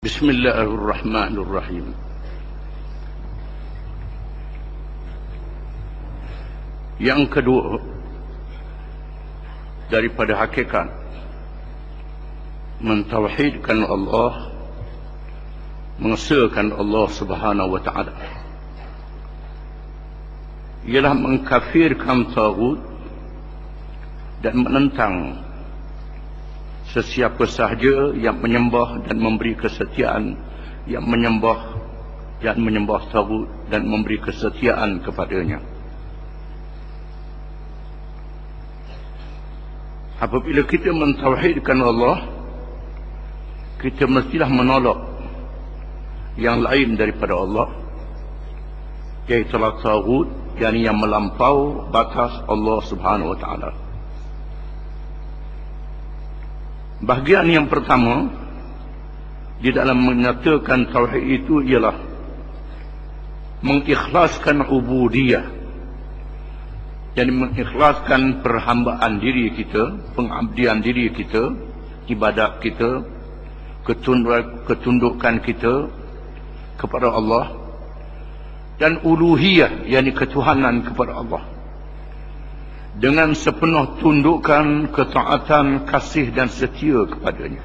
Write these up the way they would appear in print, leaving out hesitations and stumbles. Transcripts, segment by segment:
Bismillahirrahmanirrahim. Yang kedua, daripada hakikat mentauhidkan Allah, mengesahkan Allah Subhanahu wa taala, ialah mengkafirkan taghut dan menentang sesiapa sahaja yang menyembah dan memberi kesetiaan, yang menyembah taghut dan memberi kesetiaan kepadanya. Apabila kita mentauhidkan Allah, kita mestilah menolak yang lain daripada Allah, iaitu taghut, yang melampau batas Allah Subhanahu wa taala. Bahagian yang pertama di dalam menyatakan tauhid itu ialah mengikhlaskan ubudiyah, jadi mengikhlaskan perhambaan diri kita, pengabdian diri kita, ibadat kita, ketundukan kita kepada Allah, dan uluhiyah, yakni ketuhanan kepada Allah, dengan sepenuh tundukan, ketaatan, kasih dan setia kepadanya.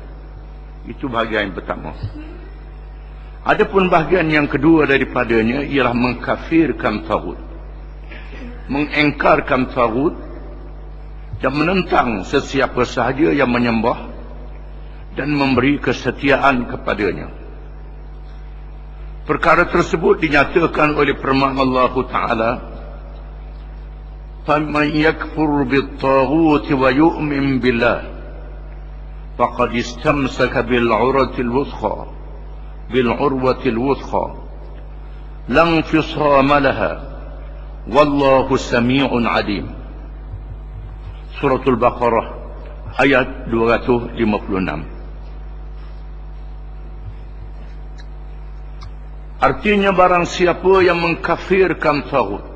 Itu bahagian yang pertama. Adapun bahagian yang kedua daripadanya ialah mengkafirkan taghut, mengengkarkan taghut dan menentang sesiapa sahaja yang menyembah dan memberi kesetiaan kepadanya. Perkara tersebut dinyatakan oleh firman Allah Ta'ala, فَمَنْ يَكْفُرْ بِالطَّاغُوتِ وَيُؤْمِنْ بِاللَّهِ فَقَدْ اسْتَمْسَكَ بِالْعُرْوَةِ الْوُثْقَى لَا انْفِصَامَ لَهَا وَاللَّهُ سَمِيعٌ عَلِيمٌ. Surah Al-Baqarah ayat 256. Artinya, barang siapa yang mengkafirkan taghut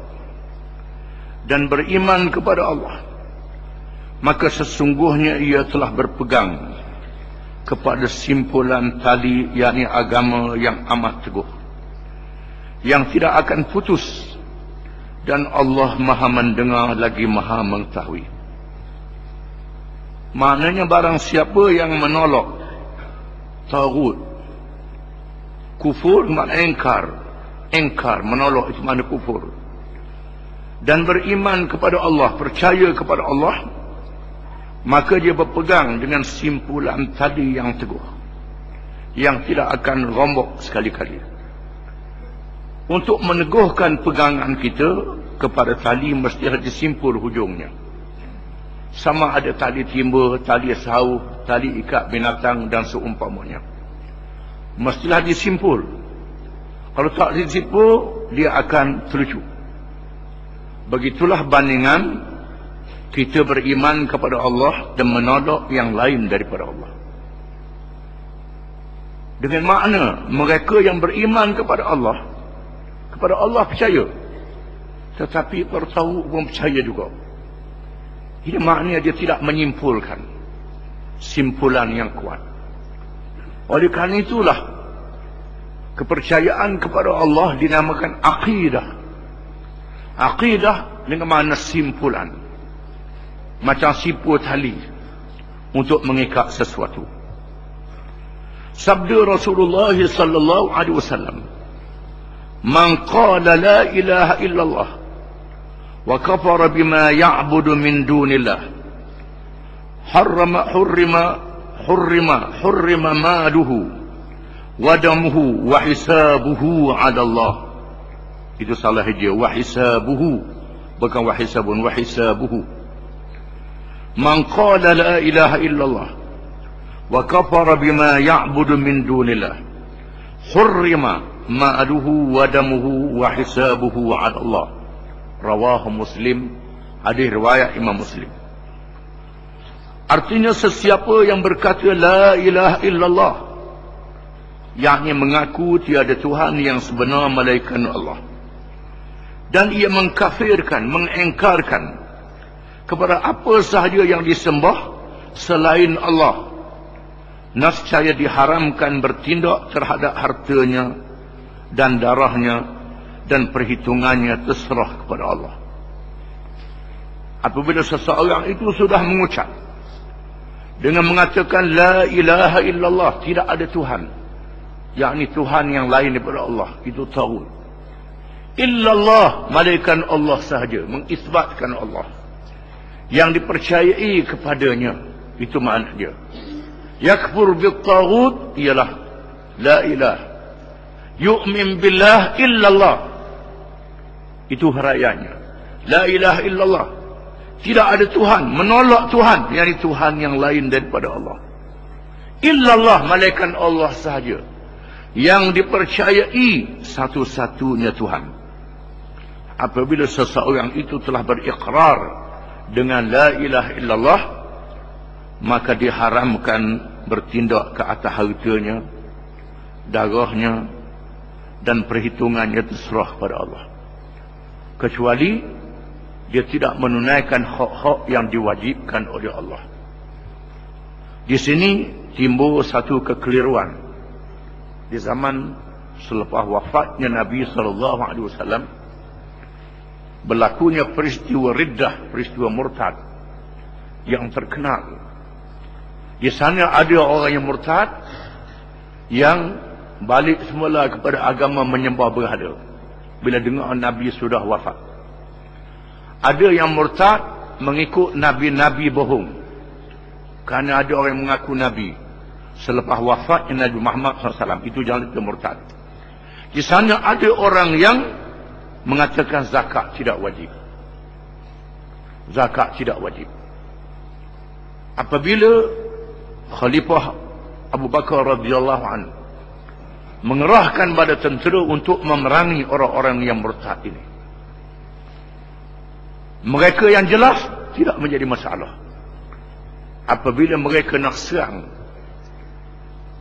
dan beriman kepada Allah, maka sesungguhnya ia telah berpegang kepada simpulan tali, yakni agama yang amat teguh, yang tidak akan putus, dan Allah maha mendengar lagi maha mengetahui. Maknanya, barang siapa yang menolak taghut, kufur makna engkar, menolak itu makna kufur, dan beriman kepada Allah, percaya kepada Allah, maka dia berpegang dengan simpulan tali yang teguh, yang tidak akan rombok sekali-kali. Untuk meneguhkan pegangan kita kepada tali, mesti ada simpul hujungnya. Sama ada tali timba, tali sauh, tali ikat binatang dan seumpamanya, mestilah disimpul. Kalau tak disimpul, dia akan terlucut. Begitulah bandingan kita beriman kepada Allah dan menolak yang lain daripada Allah. Dengan makna mereka yang beriman kepada Allah percaya, tetapi bertahu pun percaya juga. Ini maknanya dia tidak menyimpulkan simpulan yang kuat. Oleh kerana itulah kepercayaan kepada Allah dinamakan akidah. Aqidah dengan makna simpulan, macam simpul tali untuk mengikat sesuatu. Sabda Rasulullah sallallahu alaihi wasallam, "Man qala la ilaha illallah wa kafara bima ya'budu min dunillah, hurrima maluhu wa damuhu wa hisabuhu 'ala Allah." Itu salah dia, wahisabuhu, bukan wahisabun, wahisabuhu. Man qala la ilaha illallah wa kafara bima ya'budu min dunillah, hurrima ma'aluhu wa damuhu wa hisabuhu 'ala Allah. Rawahu Muslim, hadis riwayat Imam Muslim. Artinya, sesiapa yang berkata la ilaha illallah, yakni mengaku tiada Tuhan yang sebenar melainkan Allah, dan ia mengkafirkan, mengengkarkan kepada apa sahaja yang disembah selain Allah, nescaya diharamkan bertindak terhadap hartanya dan darahnya, dan perhitungannya terserah kepada Allah. Apabila seseorang itu sudah mengucap dengan mengatakan la ilaha illallah, tidak ada Tuhan, yakni Tuhan yang lain daripada Allah, itu tauhid. Illallah, malaikat Allah sahaja, mengisbatkan Allah yang dipercayai kepadanya, itu makna dia. Yakfur bil-taghut ialah la ilah. Yu'min billah illallah, itu harayanya. La ilaha illallah, tidak ada Tuhan, menolak Tuhan, yakni Tuhan yang lain daripada Allah. Illallah, malaikat Allah sahaja yang dipercayai satu-satunya Tuhan. Apabila seseorang itu telah berikrar dengan la ilaha illallah, maka diharamkan bertindak ke atas hartanya, darahnya, dan perhitungannya terserah pada Allah, kecuali dia tidak menunaikan hak-hak yang diwajibkan oleh Allah. Di sini timbul satu kekeliruan. Di zaman selepas wafatnya Nabi SAW, berlakunya peristiwa riddah, peristiwa murtad yang terkenal. Di sana ada orang yang murtad, yang balik semula kepada agama menyembah berhala bila dengar Nabi sudah wafat. Ada yang murtad mengikut nabi-nabi bohong, kerana ada orang yang mengaku nabi selepas wafatnya Nabi Muhammad SAW, itu jalan itu murtad. Di sana ada orang yang mengatakan zakat tidak wajib. Zakat tidak wajib. Apabila Khalifah Abu Bakar radhiyallahu anhu mengerahkan pada tentera untuk memerangi orang-orang yang murtad ini, mereka yang jelas tidak menjadi masalah. Apabila mereka nak serang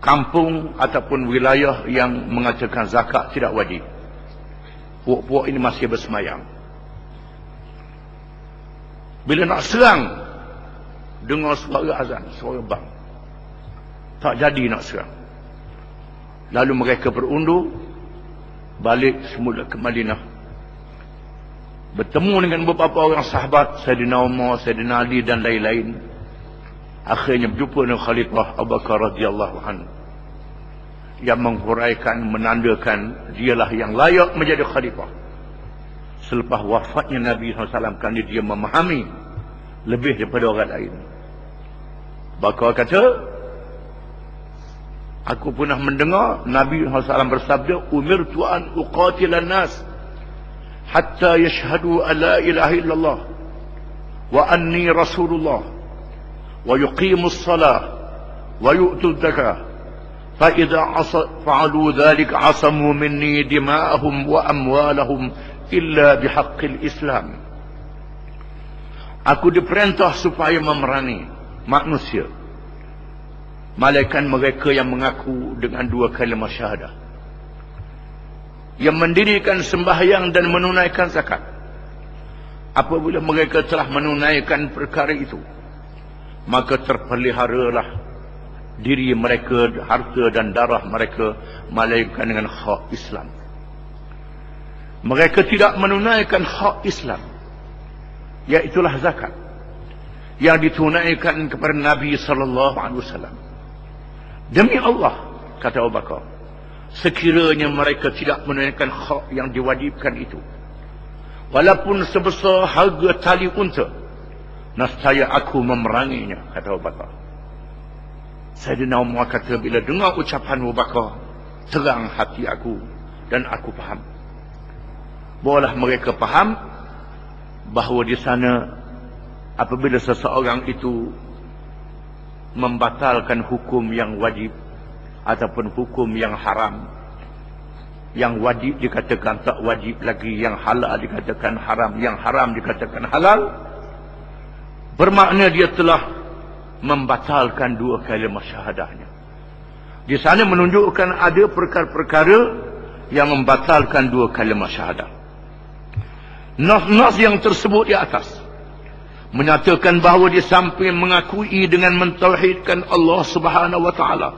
kampung ataupun wilayah yang mengatakan zakat tidak wajib, puak-puak ini masih bersemayam. Bila nak serang, dengar suara azan, suara bang, tak jadi nak serang. Lalu mereka berundur balik semula ke Madinah, bertemu dengan beberapa orang sahabat, Sayyidina Umar, Sayyidina Ali dan lain-lain. Akhirnya berjumpa dengan Khalifah Abu Bakar radhiyallahu anhu, yang menghuraikan, menandakan dialah yang layak menjadi khalifah selepas wafatnya Nabi SAW, kerana dia memahami lebih daripada orang lain. Bakar kata, aku pernah mendengar Nabi SAW bersabda, umirtu an uqatilan nas hatta yashhadu an la ilaha illallah wa anni rasulullah wa yuqimus salah wa yu'tuz zakah fa idza fa'alu dhalika asamu minni dima'ahum wa amwalahum illa bihaqqil Islam. Aku diperintah supaya memerangi manusia, malaikat mereka yang mengaku dengan dua kalimah syahadah, yang mendirikan sembahyang dan menunaikan zakat. Apabila mereka telah menunaikan perkara itu, maka terpeliharalah diri mereka, harta dan darah mereka, melainkan dengan hak Islam. Mereka tidak menunaikan hak Islam, iaitulah zakat yang ditunaikan kepada Nabi SAW. Demi Allah, kata Abu Bakar, sekiranya mereka tidak menunaikan hak yang diwajibkan itu, walaupun sebesar harga tali unta, nescaya aku memeranginya, kata Abu Bakar. Sayyidina Umar kata, bila dengar ucapan Abu Bakar, terang hati aku dan aku faham. Barulah mereka faham bahawa di sana apabila seseorang itu membatalkan hukum yang wajib ataupun hukum yang haram, yang wajib dikatakan tak wajib lagi, yang halal dikatakan haram, yang haram dikatakan halal, bermakna dia telah membatalkan dua kalimah syahadahnya. Di sana menunjukkan ada perkara-perkara yang membatalkan dua kalimah syahadah. Nas-nas yang tersebut di atas menyatakan bahawa di samping mengakui dengan mentauhidkan Allah Subhanahu wa taala,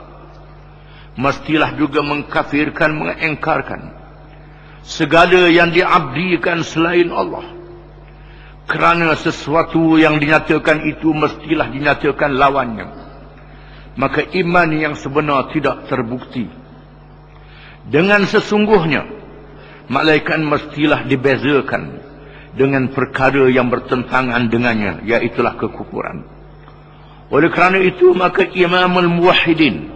mestilah juga mengkafirkan, mengingkarkan segala yang diabdikan selain Allah. Kerana sesuatu yang dinyatakan itu mestilah dinyatakan lawannya, maka iman yang sebenar tidak terbukti. Dengan sesungguhnya, malaikat mestilah dibezakan dengan perkara yang bertentangan dengannya, iaitulah kekufuran. Oleh kerana itu, maka Imamul Muwahhidin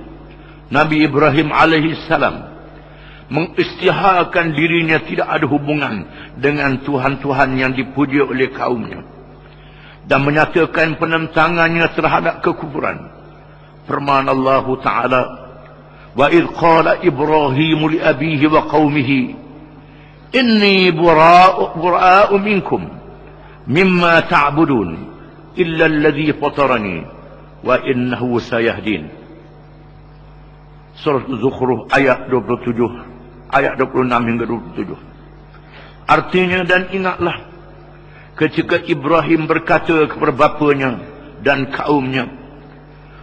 Nabi Ibrahim alaihissalam mengisytiharkan dirinya tidak ada hubungan dengan Tuhan-Tuhan yang dipuji oleh kaumnya, dan menyatakan penentangannya terhadap kekufuran. Firman Allah Ta'ala, wa idh qala Ibrahim li abihi wa qaumihi inni bura'u minkum mimma ta'budun illa alladhi fatarani wa innahu sayahdin. Surah Az-Zukhruf ayat 27, ayat 26 hingga 27. Artinya, dan ingatlah ketika Ibrahim berkata kepada bapanya dan kaumnya,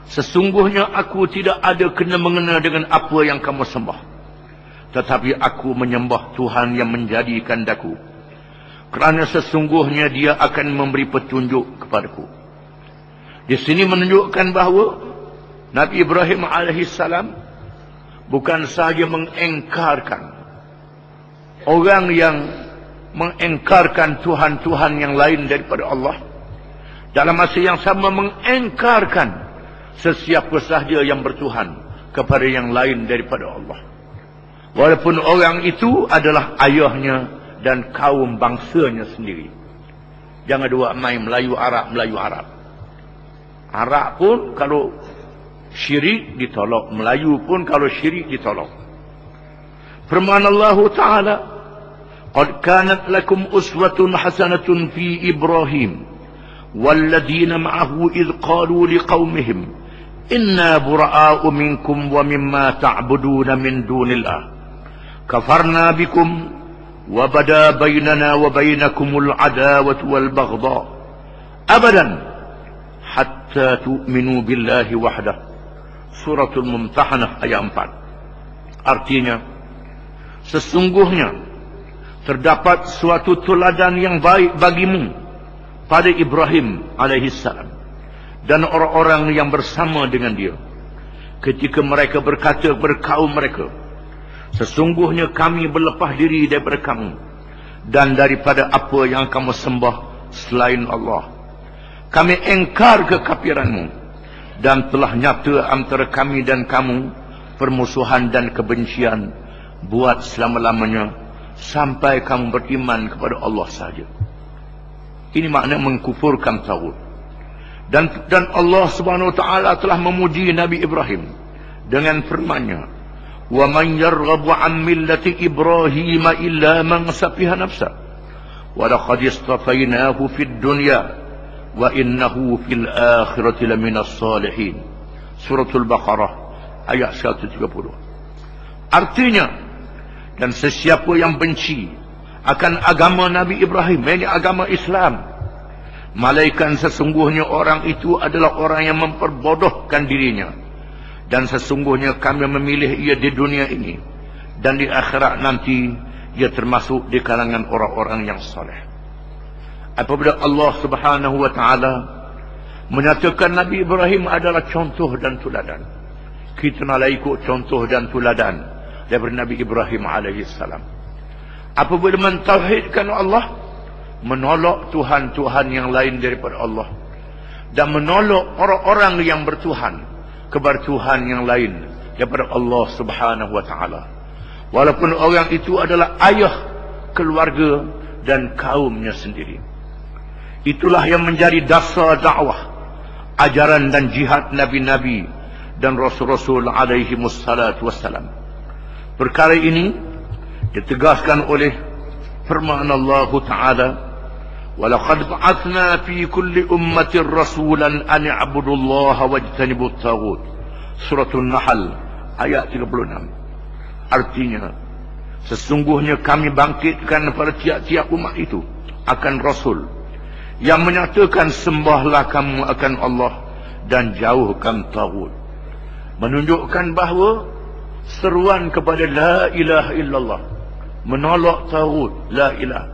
sesungguhnya aku tidak ada kena-mengena dengan apa yang kamu sembah, tetapi aku menyembah Tuhan yang menjadikan daku, kerana sesungguhnya dia akan memberi petunjuk kepadaku. Di sini menunjukkan bahawa Nabi Ibrahim alaihissalam bukan sahaja mengingkarkan orang yang mengingkarkan Tuhan-Tuhan yang lain daripada Allah, dalam masa yang sama mengingkarkan sesiapa sahaja yang bertuhan kepada yang lain daripada Allah, walaupun orang itu adalah ayahnya dan kaum bangsanya sendiri. Jangan dua main Melayu Arab, Melayu Arab. Arab pun kalau syirik ditolak, Melayu pun kalau syirik ditolak. Firman Allah Ta'ala, qad kanat lakum uswatun hasanatun fi Ibrahim walladhina ma'ahu idh qalu liqaumihim inna bura'a'u minkum wa mimma ta'buduna min dunillah kafarna bikum wa bada bainana wa bainakumul adawatu wal baghdha abadan hatta tu'minu billahi wahdah. Suratul Mumtahanah ayat 4. Artinya, sesungguhnya terdapat suatu teladan yang baik bagimu pada Ibrahim alaihissalam dan orang-orang yang bersama dengan dia, ketika mereka berkata kepada kaum mereka, sesungguhnya kami berlepas diri daripada kamu dan daripada apa yang kamu sembah selain Allah. Kami engkar kekafiranmu, dan telah nyata antara kami dan kamu permusuhan dan kebencian buat selama-lamanya sampai kamu beriman kepada Allah sahaja. Ini makna mengkufurkan tauhid. Dan Allah Subhanahu wa taala telah memuji Nabi Ibrahim dengan firman-Nya, wa man yarghabu an millati Ibrahim illa man safiha nafsa wa laqad istafainahu fid dunya wa innahu fil akhirati laminas salihin. Suratul Baqarah ayat 130. Artinya, dan sesiapa yang benci akan agama Nabi Ibrahim, yakni agama Islam, malaikat sesungguhnya orang itu adalah orang yang memperbodohkan dirinya, dan sesungguhnya kami memilih ia di dunia ini, dan di akhirat nanti ia termasuk di kalangan orang-orang yang saleh. Apabila Allah Subhanahu wa taala menyatakan Nabi Ibrahim adalah contoh dan teladan, kita nak ikut contoh dan teladan daripada Nabi Ibrahim alaihissalam. Apabila mentauhidkan Allah, menolak Tuhan-Tuhan yang lain daripada Allah, dan menolak orang-orang yang bertuhan kepada Tuhan yang lain daripada Allah Subhanahu wa taala, walaupun orang itu adalah ayah, keluarga dan kaumnya sendiri. Itulah yang menjadi dasar dakwah, ajaran dan jihad Nabi-Nabi dan Rasul-Rasul alaihi wassalatu wassalam. Perkara ini ditegaskan oleh firman Allah Ta'ala, وَلَقَدْ بَعَثْنَا فِي كُلِّ أُمَّةٍ رَسُولًا أَنِ اعْبُدُوا اللَّهَ وَاجْتَنِبُوا الطَّاغُوتَ. Suratul Nahl ayat 36. Artinya, sesungguhnya kami bangkitkan pada tiap-tiap umat itu akan Rasul yang menyatakan sembahlah kamu akan Allah dan jauhkan taghut. Menunjukkan bahawa seruan kepada la ilaha illallah, menolak taghut, la ilah,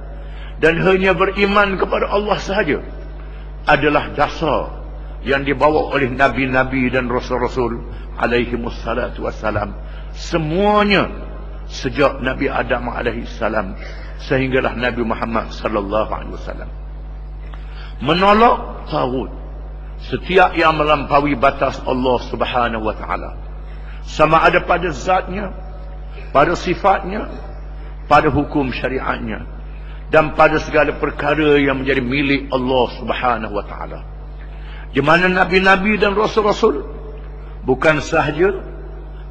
dan hanya beriman kepada Allah sahaja adalah dasar yang dibawa oleh nabi-nabi dan rasul-rasul alaihimussalatu wassalam. Semuanya sejak Nabi Adam alaihissalam sehinggalah Nabi Muhammad sallallahu alaihi wasallam. Menolak taghut, setiap yang melampaui batas Allah Subhanahu wa taala, sama ada pada zatnya, pada sifatnya, pada hukum syariatnya, dan pada segala perkara yang menjadi milik Allah Subhanahu wa taala. Di mana nabi-nabi dan rasul-rasul bukan sahaja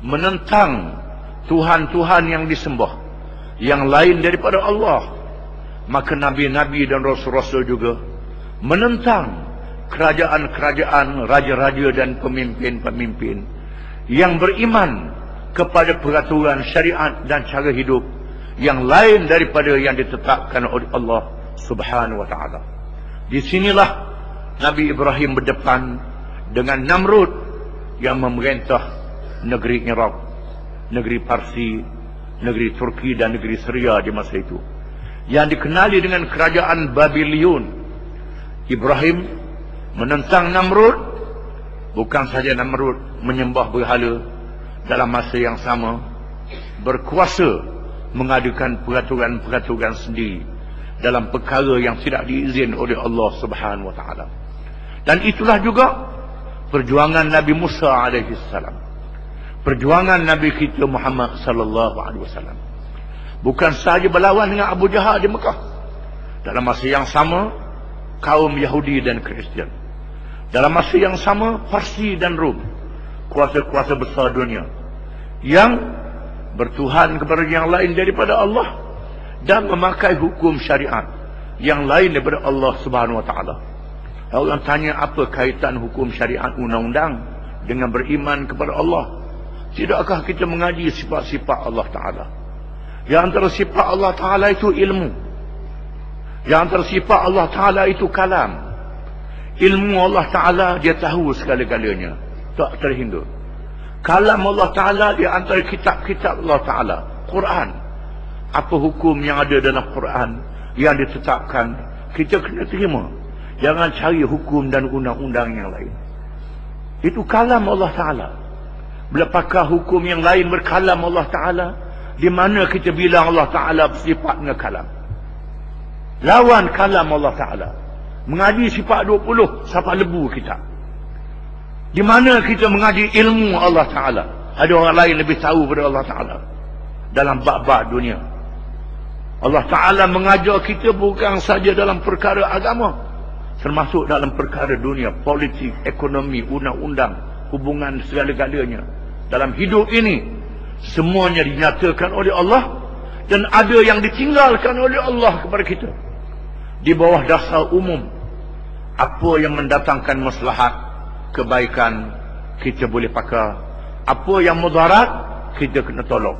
menentang Tuhan-Tuhan yang disembah yang lain daripada Allah, maka nabi-nabi dan rasul-rasul juga menentang kerajaan-kerajaan, raja-raja dan pemimpin-pemimpin yang beriman kepada peraturan syariat dan cara hidup yang lain daripada yang ditetapkan oleh Allah Subhanahu wa taala. Di sinilah Nabi Ibrahim berdepan dengan Namrud yang memerintah negeri Iraq, negeri Parsi, negeri Turki dan negeri Syria di masa itu, yang dikenali dengan kerajaan Babylon. Ibrahim menentang Namrud. Bukan saja Namrud menyembah berhala, dalam masa yang sama berkuasa mengadakan peraturan-peraturan sendiri dalam perkara yang tidak diizin oleh Allah Subhanahu wa taala. Dan itulah juga perjuangan Nabi Musa alaihi salam, perjuangan Nabi kita Muhammad sallallahu alaihi wasallam. Bukan sahaja berlawan dengan Abu Jahal di Mekah, dalam masa yang sama kaum Yahudi dan Kristian, dalam masa yang sama Parsi dan Rom, kuasa-kuasa besar dunia yang bertuhan kepada yang lain daripada Allah dan memakai hukum syariat yang lain daripada Allah Subhanahu wa taala. Orang tanya, apa kaitan hukum syariat undang-undang dengan beriman kepada Allah? Tidakkah kita mengaji sifat-sifat Allah Ta'ala? Yang antara sifat Allah Ta'ala itu ilmu, yang antara sifat Allah Ta'ala itu kalam. Ilmu Allah Ta'ala dia tahu segala-galanya, tak terhingga. Kalam Allah Ta'ala dia antara kitab-kitab Allah Ta'ala, Quran. Apa hukum yang ada dalam Quran yang ditetapkan, kita kena terima. Jangan cari hukum dan undang-undang yang lain. Itu kalam Allah Ta'ala. Bila pakar hukum yang lain berkalam Allah Ta'ala, di mana kita bilang Allah Ta'ala sifatnya kalam? Lawan kalam Allah Ta'ala. Mengaji sifat 20, siapa lebu kita? Di mana kita mengaji ilmu Allah Ta'ala? Ada orang lain lebih tahu pada Allah Ta'ala dalam bab-bab dunia. Allah Ta'ala mengajar kita bukan saja dalam perkara agama, termasuk dalam perkara dunia, politik, ekonomi, undang-undang, hubungan segala-galanya. Dalam hidup ini, semuanya dinyatakan oleh Allah dan ada yang ditinggalkan oleh Allah kepada kita. Di bawah dasar umum, apa yang mendatangkan maslahat, kebaikan, kita boleh pakai. Apa yang mudarat, kita kena tolak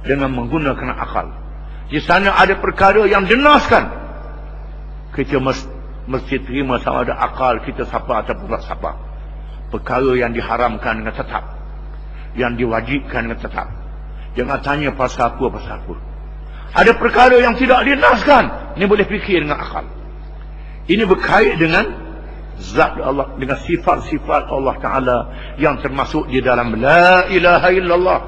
dengan menggunakan akal. Di sana ada perkara yang dinaskan, kita mesti terima sama ada akal kita siapa ataupun tak siapa. Perkara yang diharamkan dengan tetap, yang diwajibkan dengan tetap. Jangan tanya pasal apa. Ada perkara yang tidak dinaskan, ini boleh fikir dengan akal. Ini berkait dengan zat Allah, dengan sifat-sifat Allah Ta'ala yang termasuk di dalam la ilaha illallah,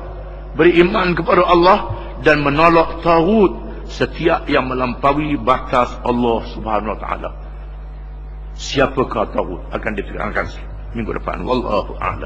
beriman kepada Allah dan menolak taghut, setiap yang melampaui batas Allah Subhanahu wa taala. Siapakah taghut akan diterangkan minggu depan. Wallahu a'lam.